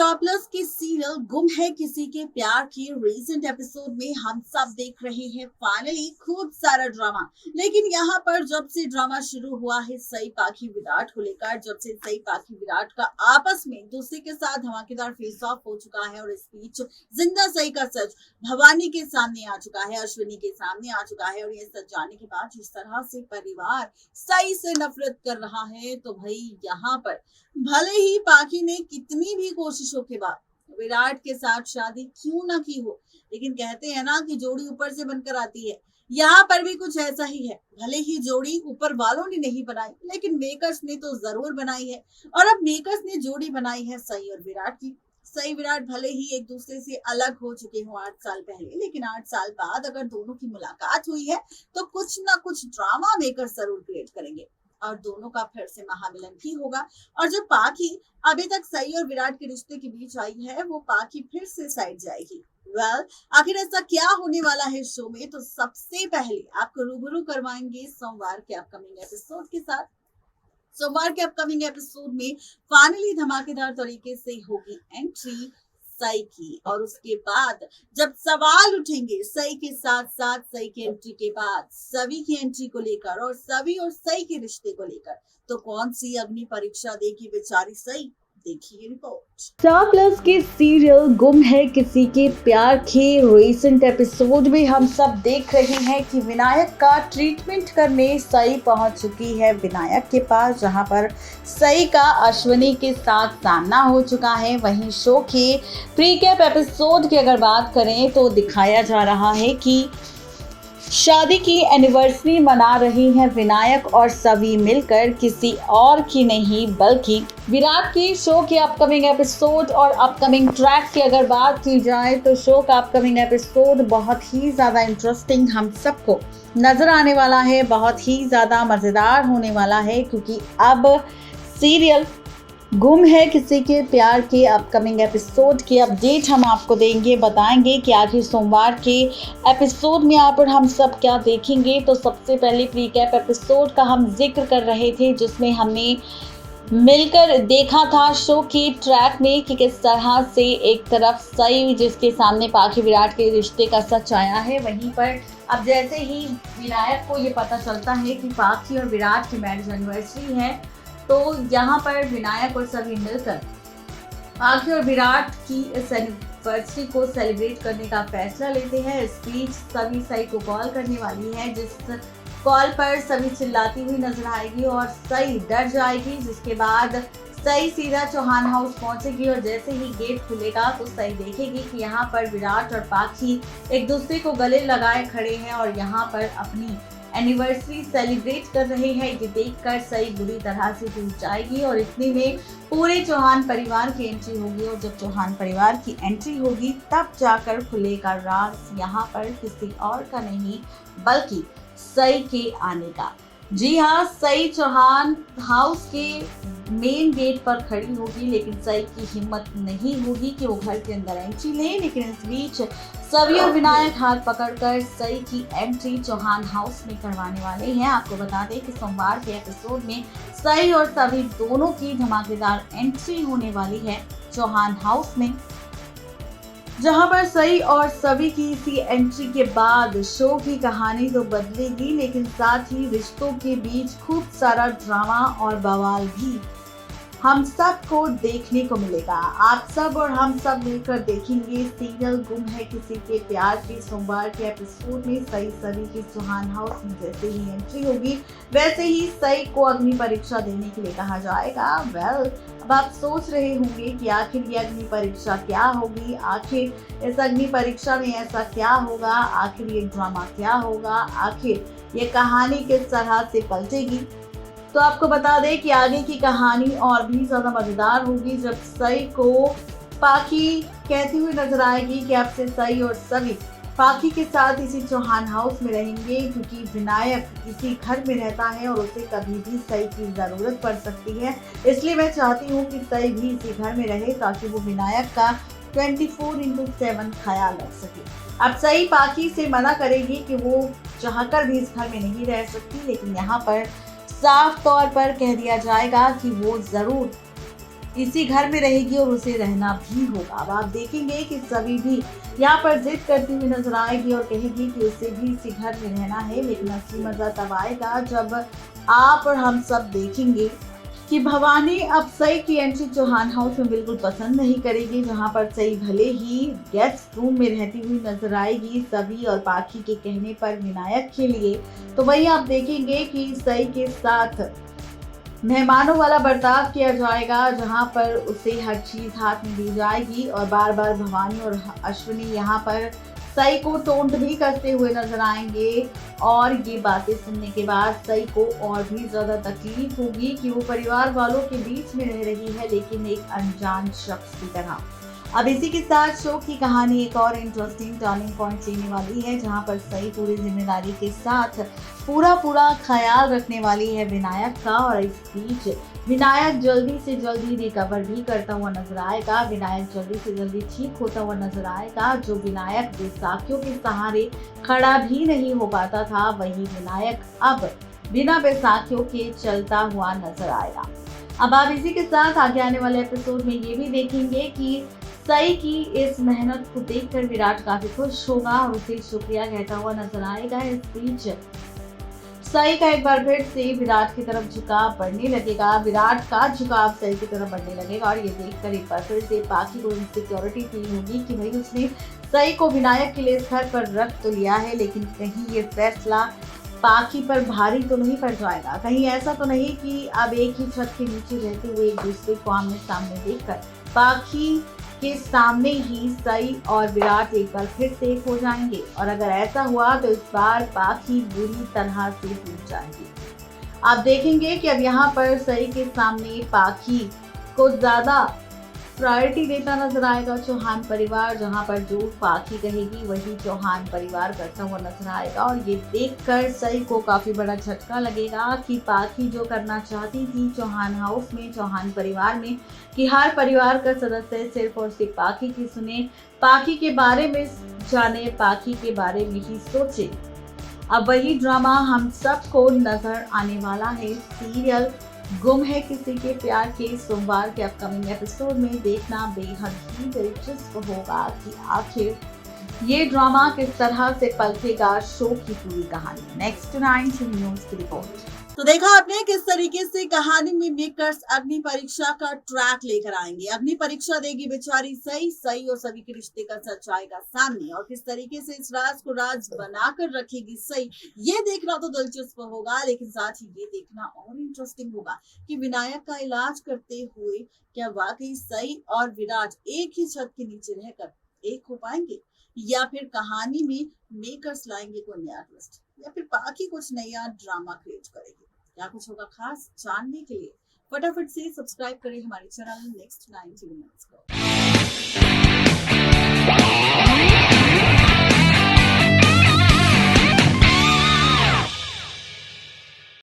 Star plus के serial गुम है किसी के प्यार के रीसेंट एपिसोड में हम सब देख रहे हैं फाइनली खूब सारा ड्रामा। लेकिन यहाँ पर जब से ड्रामा शुरू हुआ है सई पाखी विराट को लेकर, जब से सई पाखी विराट का आपस में एक दूसरे के साथ धमाकेदार फेस ऑफ हो चुका है और इस बीच जिंदा सई का सच भवानी के सामने आ चुका है, अश्विनी के सामने आ चुका है और ये सच जानने के बाद जिस तरह से परिवार सई से नफरत कर रहा है, तो भाई यहाँ पर भले ही पाखी ने कितनी भी कोशिशों के बाद विराट के साथ शादी क्यों ना की हो, लेकिन कहते हैं ना कि जोड़ी ऊपर से बनकर आती है। यहाँ पर भी कुछ ऐसा ही है। भले ही जोड़ी ऊपर वालों ने नहीं बनाई, लेकिन मेकर्स ने तो जरूर बनाई है। और अब मेकर्स ने जोड़ी बनाई है सई और विराट की। सई विराट भले ही एक दूसरे से अलग हो चुके हो 8 साल पहले, लेकिन 8 साल बाद अगर दोनों की मुलाकात हुई है तो कुछ ना कुछ ड्रामा मेकर जरूर क्रिएट करेंगे और दोनों का फिर से महामिलन भी होगा। और जो पाखी अभी तक सई और विराट के रिश्ते के बीच आई है, वो पाखी फिर से साइड जाएगी। आखिर ऐसा क्या होने वाला है शो में, तो सबसे पहले आपको रूबरू करवाएंगे सोमवार के अपकमिंग एपिसोड के साथ। सोमवार के अपकमिंग एपिसोड में फाइनली धमाकेदार तरीके से होगी एंट्री सई की, और उसके बाद जब सवाल उठेंगे सई के साथ साथ सई की एंट्री के बाद सभी की एंट्री को लेकर और सभी और सई के रिश्ते को लेकर, तो कौन सी अग्नि परीक्षा देगी बेचारी सई, देखिए रिपोर्ट। स्टार प्लस के सीरियल गुम है किसी के प्यार के रीसेंट एपिसोड में हम सब देख रहे हैं कि विनायक का ट्रीटमेंट करने सई पहुंच चुकी है विनायक के पास, जहां पर सई का अश्विनी के साथ सामना हो चुका है। वहीं शो के प्रीकैप एपिसोड की अगर बात करें तो दिखाया जा रहा है कि शादी की एनिवर्सरी मना रही हैं विनायक और सभी मिलकर, किसी और की नहीं बल्कि विराट की शो के अपकमिंग एपिसोड और अपकमिंग ट्रैक की अगर बात की जाए तो शो का अपकमिंग एपिसोड बहुत ही ज़्यादा इंटरेस्टिंग हम सबको नज़र आने वाला है, बहुत ही ज़्यादा मज़ेदार होने वाला है, क्योंकि अब सीरियल गुम है किसी के प्यार के अपकमिंग एपिसोड की अपडेट हम आपको देंगे, बताएंगे कि आखिर सोमवार के एपिसोड में आप और हम सब क्या देखेंगे। तो सबसे पहले प्रीकैप एपिसोड का हम जिक्र कर रहे थे, जिसमें हमने मिलकर देखा था शो के ट्रैक में कि किस तरह से एक तरफ सई जिसके सामने पाखी विराट के रिश्ते का सच आया है, वहीं पर अब जैसे ही विनायक को ये पता चलता है कि पाखी और विराट की मैरिज एनिवर्सरी है, तो यहाँ पर विनायक और सभी मिलकर पाखी और विराट की इस एनिवर्सरी को सेलिब्रेट करने का फैसला लेते हैं। इस बीच सभी सई को कॉल करने वाली है, जिस कॉल पर सभी चिल्लाती हुई नजर आएगी और सई डर जाएगी, जिसके बाद सई सीधा चौहान हाउस पहुंचेगी और जैसे ही गेट खुलेगा तो सई देखेगी कि यहाँ पर विराट और पाखी एक दूसरे को गले लगाए खड़े हैं और यहाँ पर अपनी एनिवर्सरी सेलिब्रेट कर रहे हैं। ये देखकर सई बुरी तरह से टूट जाएगी और इतने में पूरे चौहान परिवार की एंट्री होगी और जब चौहान परिवार की एंट्री होगी तब जाकर खुलेगा राज यहाँ पर किसी और का नहीं बल्कि सई के आने का। जी हाँ, सई चौहान हाउस के मेन गेट पर खड़ी होगी, लेकिन सई की हिम्मत नहीं होगी कि वो घर के अंदर एंट्री ले। लेकिन इस बीच सभी और विनायक हाथ पकड़कर सई की एंट्री चौहान हाउस में करवाने वाले हैं। आपको बता दें कि सोमवार के एपिसोड में सई और सभी दोनों की धमाकेदार एंट्री होने वाली है चौहान हाउस में, जहां पर सई और सभी की इसी एंट्री के बाद शो की कहानी तो बदलेगी, लेकिन साथ ही रिश्तों के बीच खूब सारा ड्रामा और बवाल भी हम सब को देखने को मिलेगा। आप सब और हम सब मिलकर देखेंगे सीरियल गुम है किसी के प्यार के सोमवार के एपिसोड में सई सभी की चौहान हाउस में जैसे ही एंट्री होगी वैसे ही सई को अग्नि परीक्षा देने के लिए कहा जाएगा। अब आप सोच रहे होंगे कि आखिर ये अग्नि परीक्षा क्या होगी, आखिर इस अग्नि परीक्षा में ऐसा क्या होगा, आखिर ये ड्रामा क्या होगा, आखिर ये कहानी किस तरह से पलटेगी। तो आपको बता दें कि आगे की कहानी और भी ज़्यादा मज़ेदार होगी जब सई को पाखी कहती हुई नजर आएगी कि अब से सई और सभी पाखी के साथ इसी चौहान हाउस में रहेंगे, क्योंकि विनायक इसी घर में रहता है और उसे कभी भी सई की ज़रूरत पड़ सकती है। इसलिए मैं चाहती हूँ कि सई भी इसी घर में रहे ताकि वो विनायक का 24/7 ख्याल रख सके। अब सई पाखी से मना करेगी कि वो चाहकर भी इस घर में नहीं रह सकती, लेकिन यहाँ पर साफ तौर पर कह दिया जाएगा कि वो ज़रूर इसी घर में रहेगी और उसे रहना भी होगा। अब आप देखेंगे कि सभी भी यहाँ पर जिद करती हुई नजर आएगी और कहेगी कि उसे भी इसी घर में रहना है। लेकिन असली मजा तब आएगा जब आप और हम सब देखेंगे कि भवानी अब सई की एंट्री चौहान हाउस में बिल्कुल पसंद नहीं करेगी, जहां पर सई भले ही गेस्ट रूम में रहती हुई नजर आएगी सभी और पाखी के कहने पर विनायक के लिए, तो वहीं आप देखेंगे कि सई के साथ मेहमानों वाला बर्ताव किया जाएगा, जहां पर उसे हर चीज हाथ में दी जाएगी और बार बार भवानी और अश्विनी यहाँ पर सई को टोंट भी करते हुए नजर आएंगे। और ये बातें सुनने के बाद सई को और भी ज्यादा तकलीफ होगी कि वो परिवार वालों के बीच में रह रही है लेकिन एक अनजान शख्स की तरह। अब इसी के साथ शो की कहानी एक और इंटरेस्टिंग टर्निंग पॉइंट लेने वाली है, जहां पर सई पूरी जिम्मेदारी के साथ पूरा ख्याल रखने वाली है विनायक का। और इस बीच विनायक जल्दी से जल्दी रिकवर भी करता हुआ नजर आएगा, विनायक जल्दी से जल्दी ठीक होता हुआ नजर आएगा। जो विनायक बैसाखियों के सहारे खड़ा भी नहीं हो पाता था, वही विनायक अब बिना बैसाखियों के चलता हुआ नजर आएगा। अब आप इसी के साथ आगे आने वाले एपिसोड में ये भी देखेंगे कि सई की इस मेहनत को देखकर विराट काफी खुश होगा और उसे शुक्रिया कहता हुआ नजर आएगा। इस बीच सई का एक बार फिर से विराट की तरफ झुकाव बढ़ने लगेगा, विराट का झुकाव सई की तरफ बढ़ने लगेगा और ये देखकर एक बार फिर से पाखी को इनसिक्योरिटी फील होगी कि भाई उसने सई को विनायक के लिए इस घर पर रख तो लिया है, लेकिन कहीं ये फैसला पाखी पर भारी तो नहीं पड़ जाएगा। कहीं ऐसा तो नहीं कि अब एक ही छत के नीचे रहते हुए एक दूसरे को आमने सामने देखकर पाखी के सामने ही सई और विराट एक बार फिर से एक हो जाएंगे। और अगर ऐसा हुआ तो इस बार पाखी बुरी तरह से टूट जाएंगी। आप देखेंगे कि अब यहाँ पर सई के सामने पाखी को ज्यादा प्रायोरिटी देता नजर आएगा चौहान परिवार, जहां पर जो पाखी कहेगी वही चौहान परिवार करता हुआ नजर आएगा। और ये देखकर सई को काफी बड़ा झटका लगेगा कि पाखी जो करना चाहती थी चौहान हाउस में, चौहान परिवार में, कि हर परिवार का सदस्य सिर्फ और सिर्फ पाखी की सुने, पाखी के बारे में जाने, पाखी के बारे में ही सोचे। अब वही ड्रामा हम सबको नजर आने वाला है सीरियल गुम है किसी के प्यार के सोमवार के अपकमिंग एपिसोड में। देखना बेहद ही दिलचस्प होगा कि आखिर ये ड्रामा किस तरह से पलटेगा शो की पूरी कहानी। नेक्स्ट 9 न्यूज़ की रिपोर्ट। तो देखा आपने किस तरीके से कहानी में मेकर्स अग्नि परीक्षा का ट्रैक लेकर आएंगे। अग्नि परीक्षा देगी बेचारी सई और सभी के रिश्ते का सच आएगा सामने, और किस तरीके से इस राज को राज बनाकर रखेगी सई, ये देखना तो दिलचस्प होगा। लेकिन साथ ही ये देखना और इंटरेस्टिंग होगा कि विनायक का इलाज करते हुए क्या वाकई सई और विराट एक ही छत के नीचे रहकर एक हो पाएंगे, या फिर कहानी में मेकर्स लाएंगे कोई नया ट्विस्ट, या फिर बाकी कुछ नया ड्रामा क्रिएट करेगी। क्या कुछ होगा खास, जानने के लिए फटाफट से सब्सक्राइब करें हमारे चैनल नेक्स्ट 9 मिनट्स को।